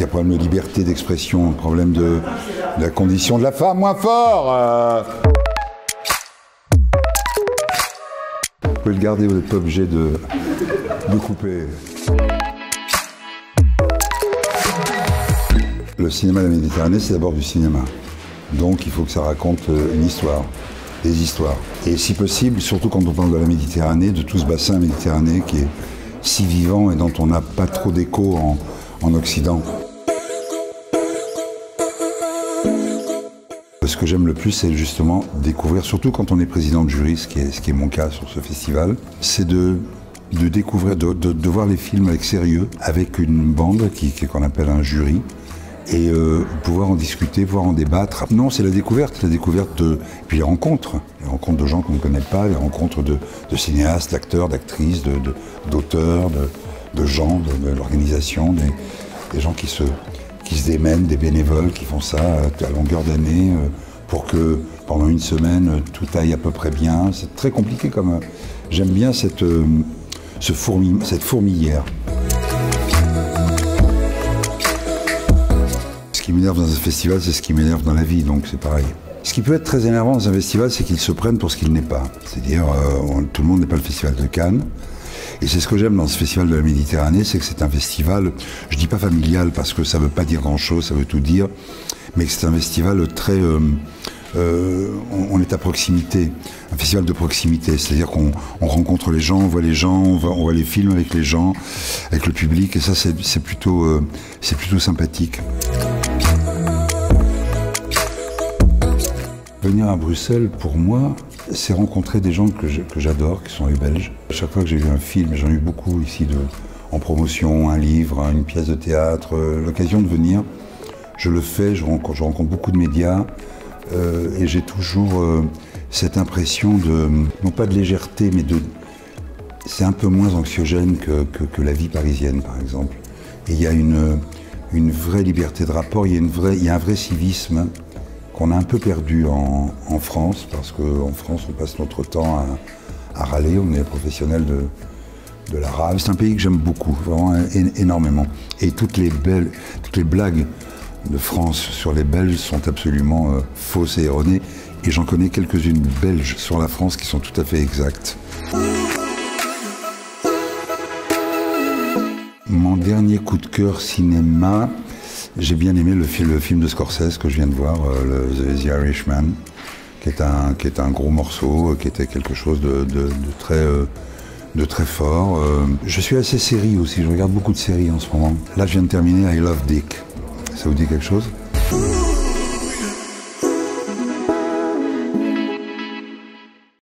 y a un problème de liberté d'expression, un problème de la condition de la femme, moins fort. Vous pouvez le garder, vous n'êtes pas obligé de couper. Le cinéma de la Méditerranée, c'est d'abord du cinéma. Donc il faut que ça raconte une histoire, des histoires. Et si possible, surtout quand on parle de la Méditerranée, de tout ce bassin méditerranéen qui est si vivant et dont on n'a pas trop d'écho en Occident. Ce que j'aime le plus, c'est justement découvrir, surtout quand on est président de jury, ce qui est mon cas sur ce festival, c'est de découvrir, de voir les films avec sérieux, avec une bande qu'on appelle un jury, et pouvoir en discuter, pouvoir en débattre. Non, c'est la découverte de... Puis les rencontres de gens qu'on ne connaît pas, les rencontres de cinéastes, d'acteurs, d'actrices, d'auteurs, de gens, de l'organisation, des gens qui se démènent, des bénévoles qui font ça à longueur d'année pour que pendant une semaine tout aille à peu près bien. C'est très compliqué comme... J'aime bien cette fourmilière. Ce qui m'énerve dans un festival, c'est ce qui m'énerve dans la vie, donc c'est pareil. Ce qui peut être très énervant dans un festival, c'est qu'ils se prennent pour ce qu'il n'est pas. C'est-à-dire, tout le monde n'est pas le festival de Cannes. Et c'est ce que j'aime dans ce festival de la Méditerranée, c'est que c'est un festival, je dis pas familial parce que ça veut pas dire grand-chose, ça veut tout dire, mais que c'est un festival très... on est à proximité, un festival de proximité, c'est-à-dire qu'on rencontre les gens, on voit les gens, on voit les films avec les gens, avec le public, et ça c'est plutôt sympathique. Venir à Bruxelles, pour moi, c'est rencontrer des gens que j'adore, qui sont les Belges. Chaque fois que j'ai vu un film, j'en ai eu beaucoup ici en promotion, un livre, une pièce de théâtre, l'occasion de venir, je le fais, je rencontre beaucoup de médias et j'ai toujours cette impression non pas de légèreté, mais c'est un peu moins anxiogène que la vie parisienne, par exemple. Et il y a une vraie liberté de rapport, il y a un vrai civisme qu'on a un peu perdu en France, parce qu'en France, on passe notre temps à râler, on est professionnels de la rave. C'est un pays que j'aime beaucoup, vraiment énormément. Et toutes les blagues de France sur les Belges sont absolument fausses et erronées. Et j'en connais quelques-unes belges sur la France qui sont tout à fait exactes. Mon dernier coup de cœur cinéma, j'ai bien aimé le film de Scorsese que je viens de voir, The Irishman, qui est un gros morceau, qui était quelque chose de très fort. Je suis assez série aussi, je regarde beaucoup de séries en ce moment. Là, je viens de terminer I Love Dick. Ça vous dit quelque chose ?